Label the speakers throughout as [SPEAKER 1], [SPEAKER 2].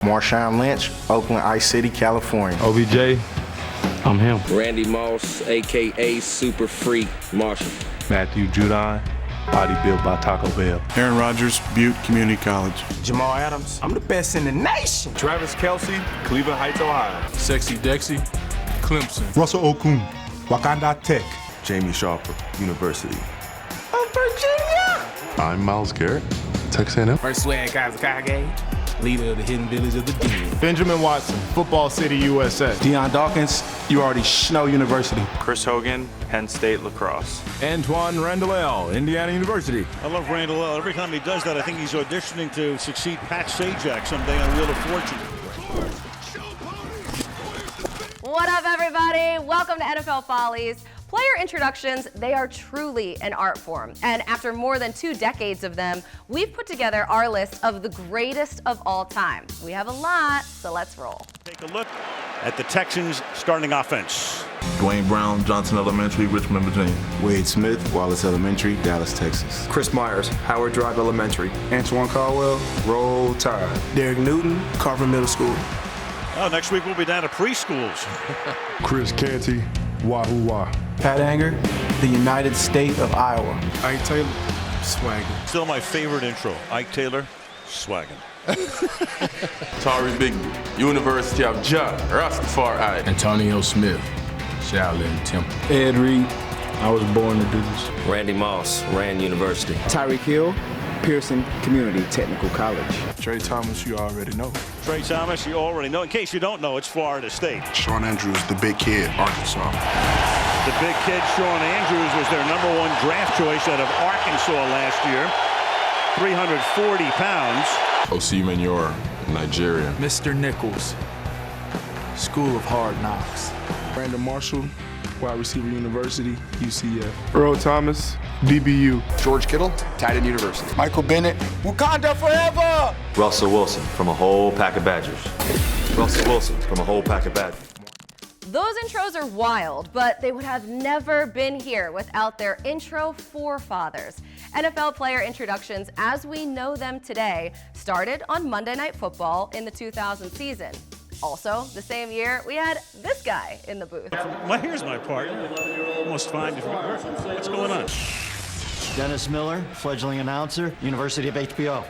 [SPEAKER 1] Marshawn Lynch, Oakland Ice City, California.
[SPEAKER 2] OBJ, I'm him.
[SPEAKER 3] Randy Moss, a.k.a. Super Freak Marshall.
[SPEAKER 2] Matthew Judon, body built by Taco Bell.
[SPEAKER 4] Aaron Rodgers, Butte Community College.
[SPEAKER 5] Jamal Adams, I'm the best in the nation.
[SPEAKER 6] Travis Kelce, Cleveland Heights, Ohio.
[SPEAKER 4] Sexy Dexy, Clemson.
[SPEAKER 7] Russell Okung, Wakanda Tech.
[SPEAKER 8] Jamie Sharper, University.
[SPEAKER 5] I'm Virginia.
[SPEAKER 9] I'm Myles Garrett, Texas A&M.
[SPEAKER 5] First swag Kazakage, leader of the hidden village of the dead.
[SPEAKER 4] Benjamin Watson, Football City, USA.
[SPEAKER 7] Deion Dawkins, you already know University.
[SPEAKER 6] Chris Hogan, Penn State Lacrosse.
[SPEAKER 10] Antoine Randall, Indiana University.
[SPEAKER 11] I love Randall. Every time he does that, I think he's auditioning to succeed Pat Sajak someday on Wheel of Fortune.
[SPEAKER 12] What up, everybody? Welcome to NFL Follies. Player introductions, they are truly an art form. And after more than 2 decades of them, we've put together our list of the greatest of all time. We have a lot, so let's roll.
[SPEAKER 11] Take a look at the Texans' starting offense.
[SPEAKER 8] Dwayne Brown, Johnson Elementary, Richmond, Virginia.
[SPEAKER 1] Wade Smith, Wallace Elementary, Dallas, Texas.
[SPEAKER 13] Chris Myers, Howard Drive Elementary.
[SPEAKER 7] Antoine Caldwell, Roll Tide.
[SPEAKER 5] Derek Newton, Carver Middle School.
[SPEAKER 11] Oh, next week we'll be down to preschools.
[SPEAKER 9] Chris Canty, Wahoo Wah.
[SPEAKER 5] Pat Anger, the United State of Iowa.
[SPEAKER 4] Ike Taylor, Swaggin'.
[SPEAKER 11] Still my favorite intro. Ike Taylor, Swaggin'.
[SPEAKER 9] Tari Bigby, University of Ja, Rastafari.
[SPEAKER 10] Antonio Smith, Shaolin Temple.
[SPEAKER 7] Ed Reed, I was born to do this.
[SPEAKER 3] Randy Moss, Rand University.
[SPEAKER 5] Tyreek Hill, Pearson Community Technical College.
[SPEAKER 4] Trey Thomas, you already know.
[SPEAKER 11] Trey Thomas, you already know. In case you don't know, it's Florida State.
[SPEAKER 4] Sean Andrews, the big kid, Arkansas.
[SPEAKER 11] The big kid, Sean Andrews, was their #1 draft choice out of Arkansas last year. 340 pounds.
[SPEAKER 9] Osi Menyor, Nigeria.
[SPEAKER 10] Mr. Nichols, School of Hard Knocks.
[SPEAKER 7] Brandon Marshall, Wide Receiver University, UCF. Earl Thomas, DBU.
[SPEAKER 13] George Kittle, Tight End University.
[SPEAKER 5] Michael Bennett, Wakanda forever!
[SPEAKER 14] Russell Wilson from a whole pack of Badgers. Russell Wilson from a whole pack of Badgers.
[SPEAKER 12] Those intros are wild, but they would have never been here without their intro forefathers. NFL player introductions as we know them today started on Monday Night Football in the 2000 season. Also, the same year, we had this guy in the booth.
[SPEAKER 11] Well, here's my part. Almost fine. What's going on?
[SPEAKER 15] Dennis Miller, fledgling announcer, University of HBO.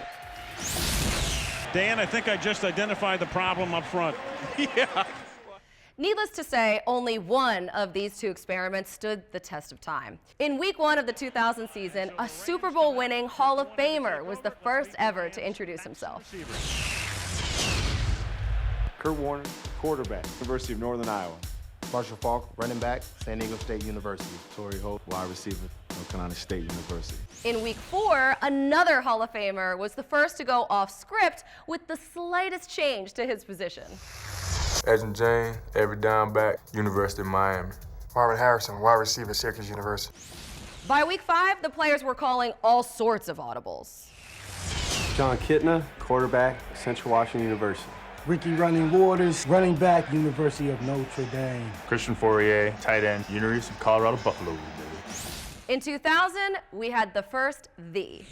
[SPEAKER 11] Dan, I think I just identified the problem up front. Yeah.
[SPEAKER 12] Needless to say, only one of these 2 experiments stood the test of time. In week 1 of the 2000 season, a Super Bowl winning Hall of Famer was the first ever to introduce himself.
[SPEAKER 16] Kurt Warner, quarterback, University of Northern Iowa.
[SPEAKER 1] Marshall Falk, running back, San Diego State University. Torrey Holt, wide receiver, North Carolina State University.
[SPEAKER 12] In week 4, another Hall of Famer was the first to go off script with the slightest change to his position.
[SPEAKER 9] Edgerrin James, every down back, University of Miami.
[SPEAKER 16] Marvin Harrison, wide receiver, Syracuse University.
[SPEAKER 12] By week 5, the players were calling all sorts of audibles.
[SPEAKER 16] John Kitna, quarterback, Central Washington University.
[SPEAKER 5] Ricky Running Waters, running back, University of Notre Dame.
[SPEAKER 6] Christian Fourier, tight end, University of Colorado Buffalo.
[SPEAKER 12] In 2000, we had the first "the."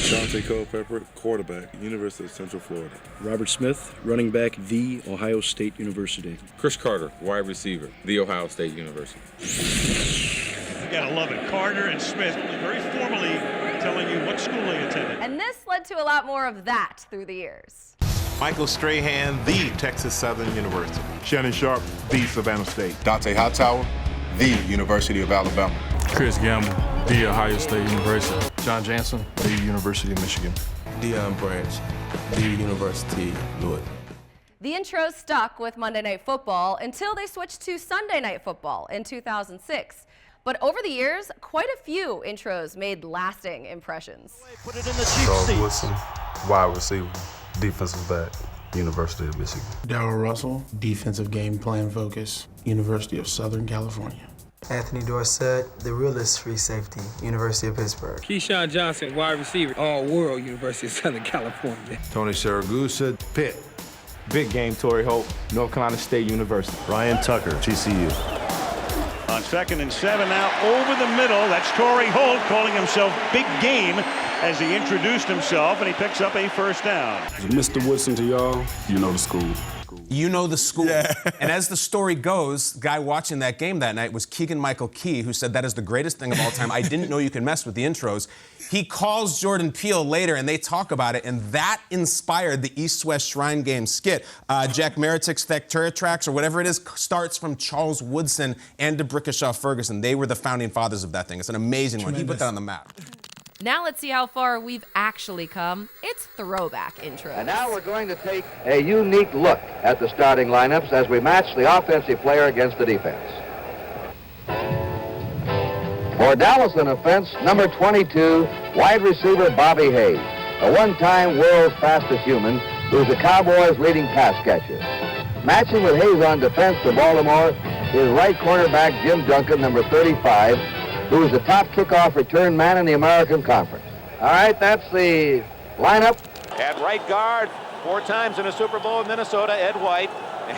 [SPEAKER 8] Dante Culpepper, quarterback, University of Central Florida.
[SPEAKER 17] Robert Smith, running back, The Ohio State University.
[SPEAKER 18] Chris Carter, wide receiver, The Ohio State University.
[SPEAKER 11] You gotta love it. Carter and Smith very formally telling you what school they attended.
[SPEAKER 12] And this led to a lot more of that through the years.
[SPEAKER 4] Michael Strahan, the Texas Southern University. Shannon Sharp, the Savannah State.
[SPEAKER 7] Dante Hightower, the University of Alabama.
[SPEAKER 10] Chris Gamble, The Ohio State University.
[SPEAKER 4] John Jansen, the University of Michigan.
[SPEAKER 13] Deion Branch, the University of Louisville.
[SPEAKER 12] The intros stuck with Monday Night Football until they switched to Sunday Night Football in 2006. But over the years, quite a few intros made lasting impressions.
[SPEAKER 11] Put it in the cheap seats.
[SPEAKER 9] Wilson, wide receiver, defensive back, University of Michigan.
[SPEAKER 5] Darrell Russell, defensive game plan focus, University of Southern California.
[SPEAKER 19] Anthony Dorsett, the realist free safety, University of Pittsburgh.
[SPEAKER 20] Keyshawn Johnson, wide receiver, all-world, University of Southern California.
[SPEAKER 6] Tony Saragusa, Pitt. Big game, Torrey Holt, North Carolina State University.
[SPEAKER 8] Ryan Tucker, TCU.
[SPEAKER 11] On 2nd and 7 now, over the middle, that's Torrey Holt calling himself big game as he introduced himself, and he picks up a first down.
[SPEAKER 9] Mr. Woodson to y'all, you know the school.
[SPEAKER 21] You know the school. Yeah. And as the story goes, the guy watching that game that night was Keegan-Michael Key, who said that is the greatest thing of all time. I didn't know you could mess with the intros. He calls Jordan Peele later, and they talk about it, and that inspired the East-West Shrine Game skit. Jack Meritic's Thectura Tracks, or whatever it is, starts from Charles Woodson and DeBrickashaw Ferguson. They were the founding fathers of that thing. It's an amazing one. He put that on the map.
[SPEAKER 12] Now let's see how far we've actually come. It's Throwback intros.
[SPEAKER 22] And now we're going to take a unique look at the starting lineups as we match the offensive player against the defense. For Dallas on offense, number 22, wide receiver Bobby Hayes, a one-time world's fastest human who's the Cowboys' leading pass catcher. Matching with Hayes on defense for Baltimore is right cornerback Jim Duncan, number 35, who is the top kickoff return man in the American Conference. All right, that's the lineup.
[SPEAKER 23] At right guard, 4 times in a Super Bowl in Minnesota, Ed White.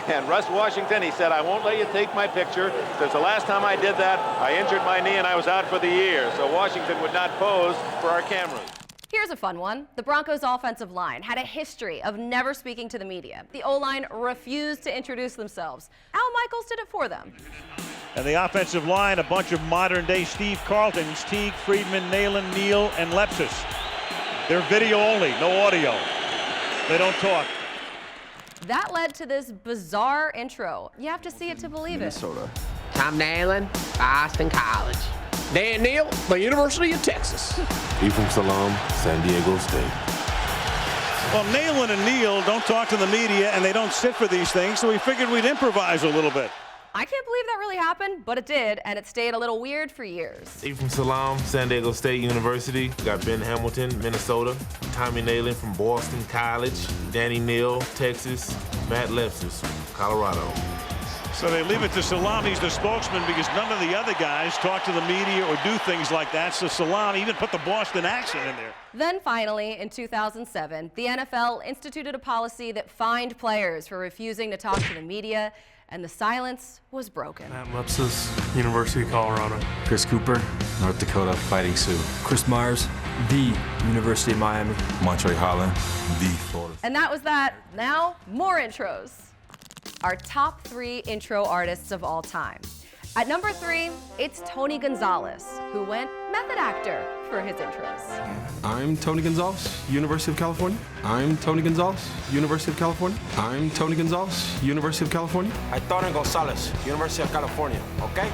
[SPEAKER 23] And Russ Washington, he said, I won't let you take my picture, because the last time I did that, I injured my knee and I was out for the year. So Washington would not pose for our cameras.
[SPEAKER 12] Here's a fun one. The Broncos' offensive line had a history of never speaking to the media. The O-line refused to introduce themselves. Al Michaels did it for them.
[SPEAKER 11] And the offensive line, a bunch of modern-day Steve Carltons, Teague, Friedman, Nalen, Neal, and Lepsis. They're video only, no audio. They don't talk.
[SPEAKER 12] That led to this bizarre intro. You have to see it to believe
[SPEAKER 3] Minnesota.
[SPEAKER 24] Tom Nalen, Boston College. Dan Neal, the University of Texas.
[SPEAKER 9] Ephraim Salam, San Diego State.
[SPEAKER 11] Well, Nalen and Neal don't talk to the media, and they don't sit for these things, so we figured we'd improvise a little bit.
[SPEAKER 12] I can't believe that really happened, but it did, and it stayed a little weird for years.
[SPEAKER 6] Ephraim Salam, San Diego State University. Got Ben Hamilton, Minnesota. Tommy Nalen from Boston College. Danny Neal, Texas. Matt Lepsis, Colorado.
[SPEAKER 11] So they leave it to Salam. He's the spokesman because none of the other guys talk to the media or do things like that. So Salam even put the Boston accent in there.
[SPEAKER 12] Then finally, in 2007, the NFL instituted a policy that fined players for refusing to talk to the media, and the silence was broken.
[SPEAKER 2] Matt Lepsis, University of Colorado.
[SPEAKER 25] Chris Cooper, North Dakota Fighting Sioux.
[SPEAKER 26] Chris Myers, the University of Miami.
[SPEAKER 25] Montre Holland, the Florida.
[SPEAKER 12] And that was that. Now, more intros. Our top 3 intro artists of all time. At number 3, it's Tony Gonzalez, who went method actor for his intros.
[SPEAKER 25] I'm Tony Gonzalez, University of California. I'm Tony Gonzalez, University of California. I'm Tony Gonzalez, University of California.
[SPEAKER 24] I'm Tony Gonzalez, University of California, okay?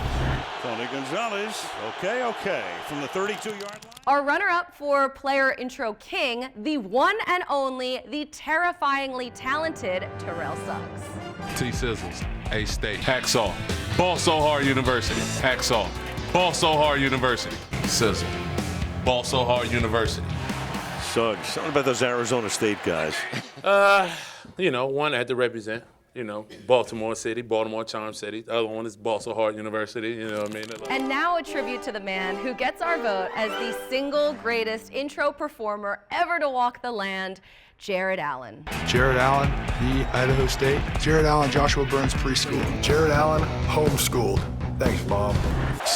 [SPEAKER 11] Tony Gonzalez, okay, from the 32-yard line.
[SPEAKER 12] Our runner-up for Player Intro King, the one and only, the terrifyingly talented Terrell Suggs.
[SPEAKER 2] T-Sizzles, A-State. Hacksaw. Ball So Hard University. Hacksaw. Ball So Hard University. Sizzle. Ball So Hard University.
[SPEAKER 11] Suggs. Something about those Arizona State guys.
[SPEAKER 2] One I had to represent. Baltimore City, Baltimore Charm City. The other one is Ball So Hard University, you know what I mean?
[SPEAKER 12] And now a tribute to the man who gets our vote as the single greatest intro performer ever to walk the land, Jared Allen.
[SPEAKER 27] Jared Allen, the Idaho State. Jared Allen, Joshua Burns Preschool. Jared Allen, homeschooled. Thanks, Bob.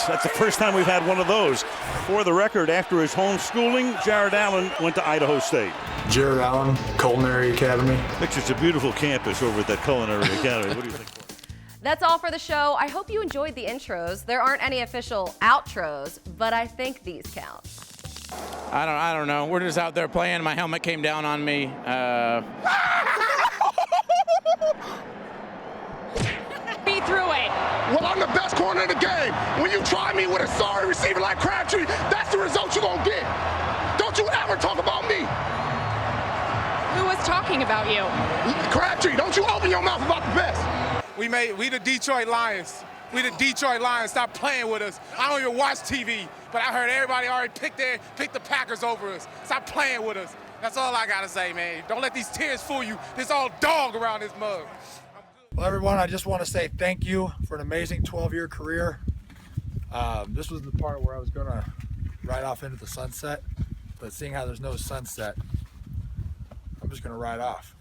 [SPEAKER 11] That's the first time we've had one of those. For the record, after his homeschooling, Jared Allen went to Idaho State.
[SPEAKER 27] Jared Allen, Culinary Academy.
[SPEAKER 11] It's a beautiful campus over at that Culinary Academy. What do you think?
[SPEAKER 12] That's all for the show. I hope you enjoyed the intros. There aren't any official outros, but I think these count.
[SPEAKER 28] I don't know. We're just out there playing. My helmet came down on me.
[SPEAKER 29] Be through it.
[SPEAKER 30] Well, I'm the best corner in the game. When you try me with a sorry receiver like Crabtree, that's the result you're going to get. Don't you ever talk about me.
[SPEAKER 29] Who was talking about you?
[SPEAKER 30] Crabtree, don't you open your mouth about the best.
[SPEAKER 31] We the Detroit Lions. We the Detroit Lions. Stop playing with us. I don't even watch TV, but I heard everybody already pick the Packers over us. Stop playing with us. That's all I got to say, man. Don't let these tears fool you. There's all dog around this mug.
[SPEAKER 27] Well, everyone, I just want to say thank you for an amazing 12-year career. This was the part where I was going to ride off into the sunset, but seeing how there's no sunset, I'm just going to ride off.